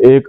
1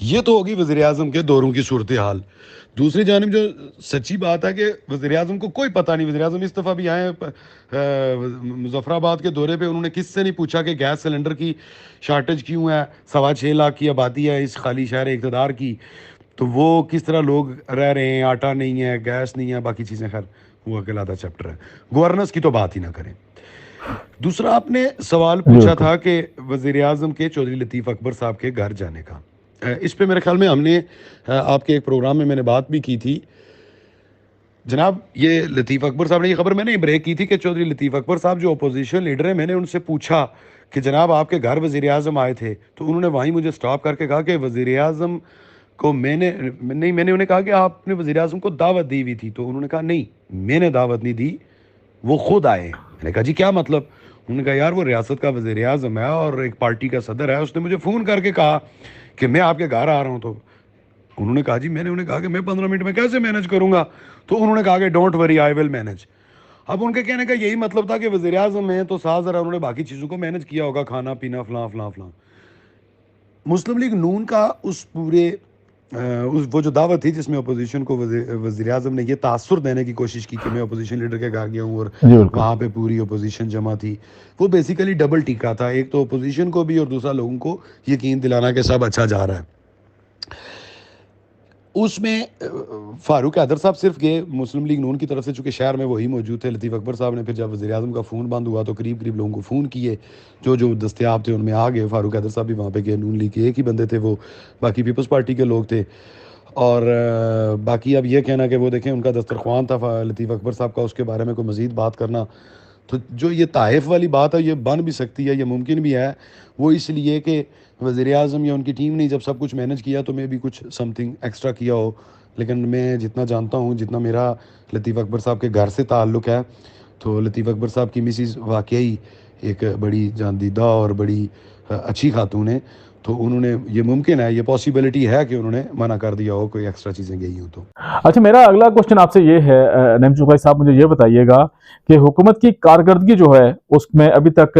یہ تو ہوگی وزیر اعظم کے دوروں کی صورتحال. دوسری جانب جو سچی بات ہے کہ وزیر اعظم کو کوئی پتہ نہیں. وزیر اعظم اس دفعہ بھی آئے مظفر آباد کے دورے پہ, انہوں نے کس سے نہیں پوچھا کہ گیس سلنڈر کی شارٹیج کیوں ہے, 6.25 لاکھ کی آبادی ہے اس خالی شہر اقتدار کی, تو وہ کس طرح لوگ رہ رہے ہیں, آٹا نہیں ہے, گیس نہیں ہے, باقی چیزیں, خیر وہ علیحدہ چیپٹر ہے. گورننس کی تو بات ہی نہ کریں. دوسرا آپ نے سوال پوچھا تھا کہ وزیر اعظم کے چودھری لطیف اکبر صاحب کے گھر جانے کا. اس پہ میرے خیال میں ہم نے آپ کے ایک پروگرام میں نے بات بھی کی تھی جناب. یہ لطیف اکبر صاحب نے یہ خبر میں نے بریک کی تھی کہ چودھری لطیف اکبر صاحب جو اپوزیشن لیڈر ہیں, میں نے ان سے پوچھا کہ جناب آپ کے گھر وزیر اعظم آئے تھے, تو انہوں نے وہیں مجھے سٹاپ کر کے کہا کہ وزیر اعظم کو میں نے انہیں کہا کہ آپ نے وزیر اعظم کو دعوت دی ہوئی تھی, تو انہوں نے کہا نہیں میں نے دعوت نہیں دی, وہ خود آئے. میں نے کہا جی کیا مطلب؟ انہوں نے کہا یار وہ ریاست کا وزیر اعظم ہے اور ایک پارٹی کا صدر ہے, اس نے مجھے فون کر کے کہا کہ میں آپ کے گھر آ رہا ہوں. تو انہوں نے کہا جی, میں نے انہیں کہا کہ میں 15 منٹ میں کیسے مینج کروں گا؟ تو انہوں نے کہا کہ don't worry I will manage. اب ان کے کہنے کا یہی مطلب تھا کہ وزیر اعظم ہیں تو ساتھ ذرا انہوں نے باقی چیزوں کو مینج کیا ہوگا, کھانا پینا فلاں فلاں فلاں. مسلم لیگ نون کا اس پورے وہ جو دعوت تھی جس میں اپوزیشن کو وزیر اعظم نے یہ تاثر دینے کی کوشش کی کہ میں اپوزیشن لیڈر کے گھر گیا ہوں اور وہاں پہ پوری اپوزیشن جمع تھی, وہ بیسیکلی ڈبل ٹیکا تھا. ایک تو اپوزیشن کو بھی اور دوسرا لوگوں کو یقین دلانا کہ سب اچھا جا رہا ہے. اس میں فاروق حیدر صاحب صرف گئے مسلم لیگ نون کی طرف سے, چونکہ شہر میں وہی موجود تھے. لطیف اکبر صاحب نے پھر جب وزیر اعظم کا فون بند ہوا تو قریب لوگوں کو فون کیے, جو دستیاب تھے ان میں آ گئے. فاروق حیدر صاحب بھی وہاں پہ گئے, نون لیگ کے ایک ہی بندے تھے وہ, باقی پیپلز پارٹی کے لوگ تھے. اور باقی اب یہ کہنا کہ وہ دیکھیں ان کا دسترخوان تھا لطیف اکبر صاحب کا, اس کے بارے میں کوئی مزید بات کرنا, تو جو یہ طائف والی بات ہے یہ بن بھی سکتی ہے, یہ ممکن بھی ہے. وہ اس لیے کہ وزیر اعظم یا ان کی ٹیم نے جب سب کچھ مینج کیا تو میں بھی کچھ سم تھنگ ایکسٹرا کیا ہو. لیکن میں جتنا جانتا ہوں, جتنا میرا لطیف اکبر صاحب کے گھر سے تعلق ہے, تو لطیف اکبر صاحب کی مسز واقعی ایک بڑی جاندیدہ اور بڑی اچھی خاتون ہے. تو انہوں نے یہ ممکن ہے, یہ پاسبلٹی ہے کہ انہوں نے منع کر دیا ہو کوئی ایکسٹرا چیزیں گئی ہوں تو. اچھا, میرا اگلا کوشچن آپ سے یہ ہے نعیم چوغائی صاحب, مجھے یہ بتائیے گا کہ حکومت کی کارکردگی جو ہے اس میں ابھی تک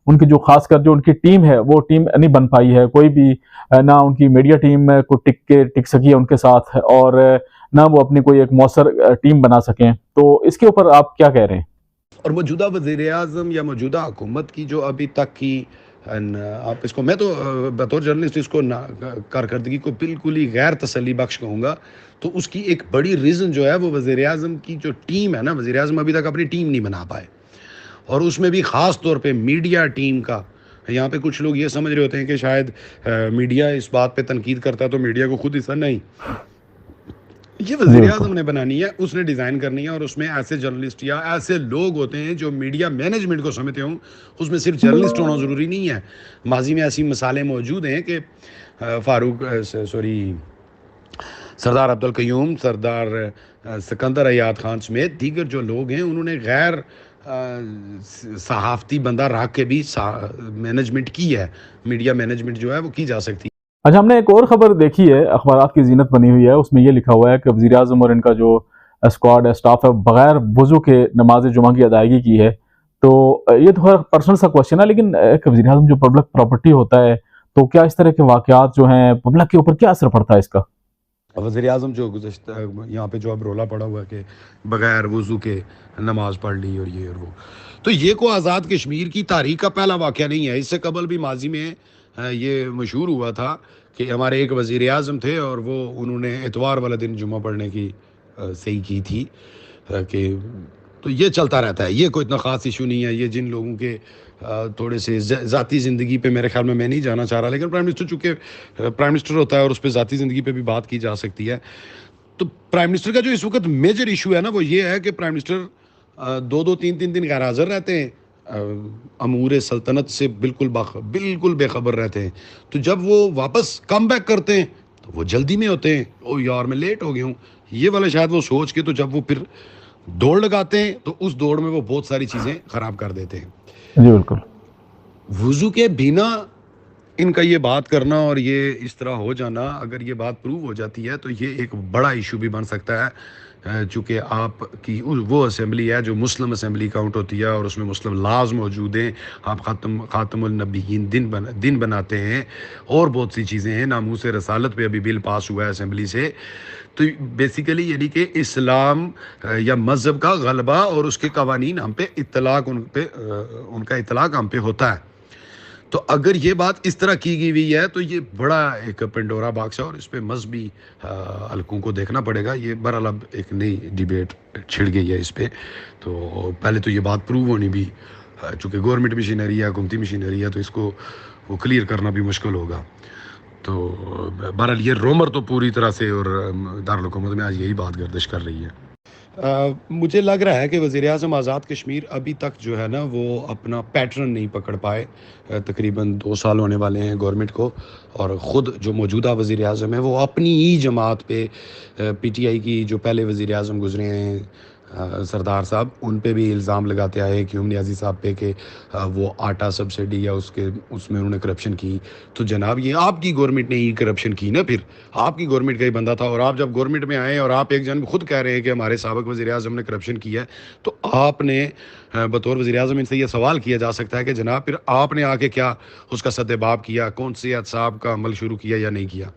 ان کی جو خاص کر جو ان کی ٹیم ہے وہ ٹیم نہیں بن پائی ہے. کوئی بھی نہ ان کی میڈیا ٹیم کو ٹک سکی ہے ان کے ساتھ, اور نہ وہ اپنی کوئی ایک مؤثر ٹیم بنا سکیں. تو اس کے اوپر آپ کیا کہہ رہے ہیں؟ اور موجودہ وزیر اعظم یا موجودہ حکومت کی جو ابھی تک کی آپ اس کو, میں تو بطور جرنلسٹ اس کو کارکردگی کو بالکل ہی غیر تسلی بخش کہوں گا. تو اس کی ایک بڑی ریزن جو ہے وہ وزیر اعظم کی جو ٹیم ہے نا, وزیر اعظم ابھی تک اپنی ٹیم نہیں بنا پائے, اور اس میں بھی خاص طور پہ میڈیا ٹیم کا. یہاں پہ کچھ لوگ یہ سمجھ رہے ہوتے ہیں کہ شاید میڈیا اس بات پہ تنقید کرتا ہے تو میڈیا کو خود حصہ نہیں. یہ وزیر اعظم نے بنانی ہے, اس نے ڈیزائن کرنی ہے, اور اس میں ایسے جرنلسٹ یا ایسے لوگ ہوتے ہیں جو میڈیا مینجمنٹ کو سمجھتے ہوں. اس میں صرف جرنلسٹ ہونا ضروری نہیں ہے. ماضی میں ایسی مثالیں موجود ہیں کہ سردار عبدالقیوم, سردار سکندر ایاد خان سمیت دیگر جو لوگ ہیں, انہوں نے غیر صحافتی بندہ رکھ کے بھی مینجمنٹ کی ہے. میڈیا مینجمنٹ جو ہے وہ کی جا سکتی ہے. اچھا, ہم نے ایک اور خبر دیکھی ہے, اخبارات کی زینت بنی ہوئی ہے, اس میں یہ لکھا ہوا ہے کہ وزیر اعظم اور ان کا جو اسکواڈ ہے, سٹاف ہے, بغیر وضو کے نماز جمعہ کی ادائیگی کی ہے. تو یہ تو پرسنل سا کوشچن ہے, لیکن ایک وزیر اعظم جو پبلک پراپرٹی ہوتا ہے, تو کیا اس طرح کے واقعات جو ہیں پبلک کے اوپر کیا اثر پڑتا ہے اس کا؟ وزیر اعظم جو گزشتہ یہاں پہ جو اب رولا پڑا ہوا ہے کہ بغیر وضو کے نماز پڑھ لی اور یہ اور وہ, تو یہ کو آزاد کشمیر کی تاریخ کا پہلا واقعہ نہیں ہے. اس سے قبل بھی ماضی میں یہ مشہور ہوا تھا کہ ہمارے ایک وزیر اعظم تھے اور وہ انہوں نے اتوار والا دن جمعہ پڑھنے کی صحیح کی تھی کہ, تو یہ چلتا رہتا ہے. یہ کوئی اتنا خاص ایشو نہیں ہے. یہ جن لوگوں کے تھوڑے سے ذاتی زندگی پہ میرے خیال میں نہیں جانا چاہ رہا, لیکن پرائم منسٹر چونکہ پرائم منسٹر ہوتا ہے اور اس پہ ذاتی زندگی پہ بھی بات کی جا سکتی ہے. تو پرائم منسٹر کا جو اس وقت میجر ایشو ہے نا وہ یہ ہے کہ پرائم منسٹر 2-3 دن غیر حاضر رہتے ہیں, امور سلطنت سے بالکل بے خبر رہتے ہیں. تو جب وہ واپس کم بیک کرتے ہیں تو وہ جلدی میں ہوتے ہیں, او یار میں لیٹ ہو گیا ہوں, یہ والا شاید وہ سوچ کے, تو جب وہ پھر دوڑ لگاتے ہیں تو اس دوڑ میں وہ بہت ساری چیزیں خراب کر دیتے ہیں. جی بالکل. وضو کے بنا ان کا یہ بات کرنا اور یہ اس طرح ہو جانا، اگر یہ بات پروو ہو جاتی ہے تو یہ ایک بڑا ایشو بھی بن سکتا ہے، چونکہ آپ کی وہ اسمبلی ہے جو مسلم اسمبلی کاؤنٹ ہوتی ہے اور اس میں مسلم لاز موجود ہیں، آپ خاتم النبیین دن بناتے ہیں اور بہت سی چیزیں ہیں، ناموس رسالت پہ ابھی بل پاس ہوا ہے اسمبلی سے. تو بیسیکلی یعنی کہ اسلام یا مذہب کا غلبہ اور اس کے قوانین ہم پہ اطلاق، ان کا اطلاق ہم پہ ہوتا ہے. تو اگر یہ بات اس طرح کی گئی ہوئی ہے تو یہ بڑا ایک پنڈورا باکس ہے اور اس پہ مذہبی حلقوں کو دیکھنا پڑے گا. یہ بہرحال اب ایک نئی ڈیبیٹ چھڑ گئی ہے اس پہ. تو پہلے تو یہ بات پروو ہونی بھی، چونکہ گورنمنٹ مشینری ہے، حکومتی مشینری ہے، تو اس کو وہ کلیئر کرنا بھی مشکل ہوگا. تو بہرحال یہ رومر تو پوری طرح سے اور دارالحکومت میں آج یہی بات گردش کر رہی ہے. مجھے لگ رہا ہے کہ وزیر اعظم آزاد کشمیر ابھی تک جو ہے نا وہ اپنا پیٹرن نہیں پکڑ پائے. تقریباً 2 سال ہونے والے ہیں گورنمنٹ کو، اور خود جو موجودہ وزیر اعظم ہے وہ اپنی ہی جماعت پہ، پی ٹی آئی کی جو پہلے وزیر اعظم گزرے ہیں سردار صاحب، ان پہ بھی الزام لگاتے آئے کہ نیازی صاحب پہ کہ وہ آٹا سبسڈی یا اس میں انہوں نے کرپشن کی. تو جناب یہ آپ کی گورنمنٹ نے ہی کرپشن کی نا، پھر آپ کی گورنمنٹ کا ہی بندہ تھا، اور آپ جب گورنمنٹ میں آئے اور آپ ایک جانب خود کہہ رہے ہیں کہ ہمارے سابق وزیر اعظم نے کرپشن کی ہے، تو آپ نے بطور وزیر اعظم ان سے یہ سوال کیا جا سکتا ہے کہ جناب پھر آپ نے آ کے کیا اس کا سدباب کیا، کون سے احتساب کا عمل شروع کیا یا نہیں کیا.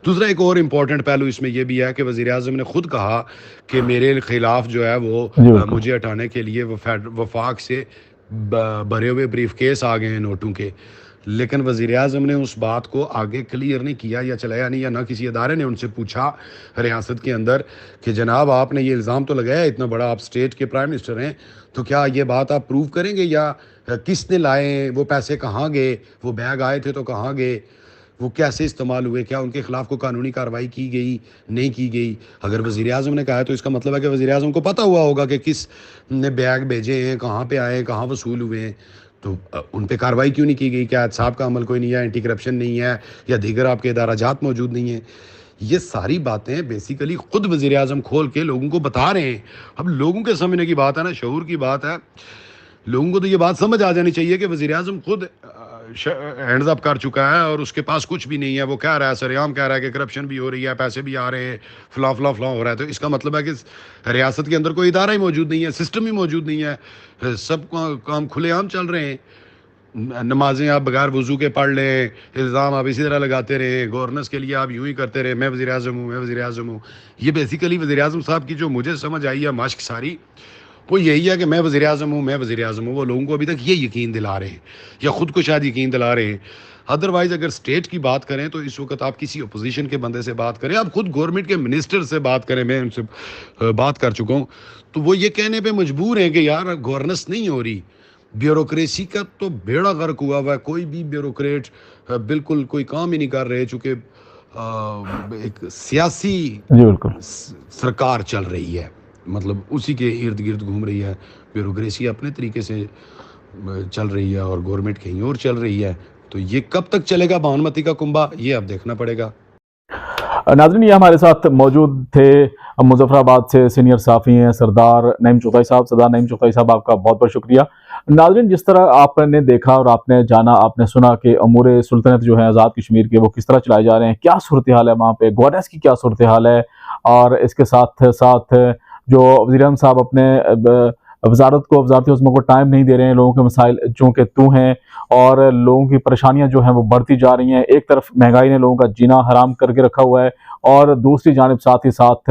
دوسرا ایک اور امپورٹنٹ پہلو اس میں یہ بھی ہے کہ وزیر اعظم نے خود کہا کہ میرے خلاف جو ہے وہ مجھے ہٹانے کے لیے وفاق سے بھرے ہوئے بریف کیس آ گئے ہیں نوٹوں کے. لیکن وزیر اعظم نے اس بات کو آگے کلیئر نہیں کیا یا چلایا نہیں، یا نہ کسی ادارے نے ان سے پوچھا ریاست کے اندر کہ جناب آپ نے یہ الزام تو لگایا، اتنا بڑا آپ اسٹیٹ کے پرائم منسٹر ہیں، تو کیا یہ بات آپ پروو کریں گے، یا کس نے لائے، وہ پیسے کہاں گئے، وہ بیگ آئے تھے تو کہاں گئے، وہ کیسے استعمال ہوئے، کیا ان کے خلاف کوئی قانونی کارروائی کی گئی نہیں کی گئی. اگر وزیر اعظم نے کہا ہے تو اس کا مطلب ہے کہ وزیر اعظم کو پتہ ہوا ہوگا کہ کس نے بیگ بھیجے ہیں، کہاں پہ آئے، کہاں وصول ہوئے ہیں. تو ان پہ کارروائی کیوں نہیں کی گئی؟ کیا احتساب کا عمل کوئی نہیں ہے، اینٹی کرپشن نہیں ہے، یا دیگر آپ کے ادارہ جات موجود نہیں ہیں؟ یہ ساری باتیں بیسیکلی خود وزیر اعظم کھول کے لوگوں کو بتا رہے ہیں. اب لوگوں کے سمجھنے کی بات ہے نا، شعور کی بات ہے. لوگوں کو تو یہ بات سمجھ آ جانی چاہیے کہ وزیر اعظم خود ہینڈز اپ کر چکا ہے اور اس کے پاس کچھ بھی نہیں ہے. وہ کہہ رہا ہے، سریعام کہہ رہا ہے کہ کرپشن بھی ہو رہی ہے، پیسے بھی آ رہے ہیں، فلاں فلاں فلاں ہو رہا ہے. تو اس کا مطلب ہے کہ ریاست کے اندر کوئی ادارہ ہی موجود نہیں ہے، سسٹم ہی موجود نہیں ہے، سب کام کھلے عام چل رہے ہیں. نمازیں آپ بغیر وضو کے پڑھ لیں، الزام آپ اسی طرح لگاتے رہے، گورننس کے لیے آپ یوں ہی کرتے رہے، میں وزیر اعظم ہوں، میں وزیر اعظم ہوں. یہ بیسیکلی وزیر اعظم صاحب کی جو مجھے سمجھ آئی ہے مشق ساری، وہ یہی ہے کہ میں وزیر اعظم ہوں، میں وزیر اعظم ہوں. وہ لوگوں کو ابھی تک یہ یقین دلا رہے ہیں، یا خود کو شاید یقین دلا رہے ہیں. ادروائز اگر اسٹیٹ کی بات کریں تو اس وقت آپ کسی اپوزیشن کے بندے سے بات کریں، آپ خود گورنمنٹ کے منسٹر سے بات کریں، میں ان سے بات کر چکا ہوں، تو وہ یہ کہنے پہ مجبور ہیں کہ یار گورننس نہیں ہو رہی. بیوروکریسی کا تو بیڑا غرق ہوا ہوا ہے، کوئی بھی بیوروکریٹ بالکل کوئی کام ہی نہیں کر رہے، چونکہ ایک سیاسی جی بالکل سرکار چل رہی ہے، مطلب اسی کے ارد گرد گھوم رہی ہے. بیوروکریسی اپنے طریقے سے چل رہی ہے اور گورنمنٹ کہیں اور چل رہی ہے. تو یہ کب تک چلے گا بھانمتی کا کنبہ، یہ اب دیکھنا پڑے گا. ناظرین، یہ ہمارے ساتھ موجود تھے مظفر آباد سے سینئر صحافی ہیں سردار نعیم چوتھائی صاحب. سردار نعیم چوتھائی صاحب، آپ کا بہت بہت شکریہ. ناظرین، جس طرح آپ نے دیکھا اور آپ نے جانا، آپ نے سنا کہ امور سلطنت جو ہیں آزاد کشمیر کے وہ کس طرح چلائے جا رہے ہیں، کیا صورتحال ہے وہاں پہ، گورننس کی کیا صورتحال ہے، اور اس کے ساتھ ساتھ جو وزیر اعظم صاحب اپنے وزارتی عظموں کو ٹائم نہیں دے رہے ہیں، لوگوں کے مسائل چونکہ تو ہیں اور لوگوں کی پریشانیاں جو ہیں وہ بڑھتی جا رہی ہیں. ایک طرف مہنگائی نے لوگوں کا جینا حرام کر کے رکھا ہوا ہے، اور دوسری جانب ساتھ ہی ساتھ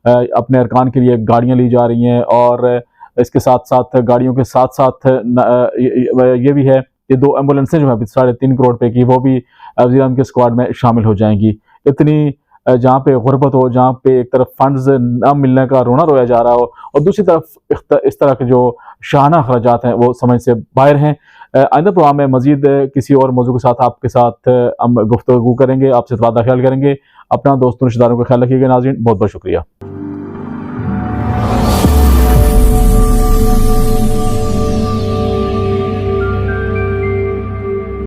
اپنے ارکان کے لیے گاڑیاں لی جا رہی ہیں، اور اس کے ساتھ ساتھ گاڑیوں کے ساتھ ساتھ یہ بھی ہے کہ 2 ایمبولینسیں جو ہیں 3.5 کروڑ روپے کی، وہ بھی وزیر اعظم کے اسکواڈ میں شامل ہو جائیں گی. اتنی جہاں پہ غربت ہو، جہاں پہ ایک طرف فنڈز نہ ملنے کا رونا رویا جا رہا ہو، اور دوسری طرف اس طرح کے جو شاہانہ اخراجات ہیں وہ سمجھ سے باہر ہیں. آئندہ پروگرام میں مزید کسی اور موضوع کے ساتھ آپ کے ساتھ ہم گفتگو کریں گے، آپ سے تبادلہ خیال کریں گے. اپنا دوستوں رشتہ داروں کا خیال رکھیے گا. ناظرین، بہت بہت شکریہ.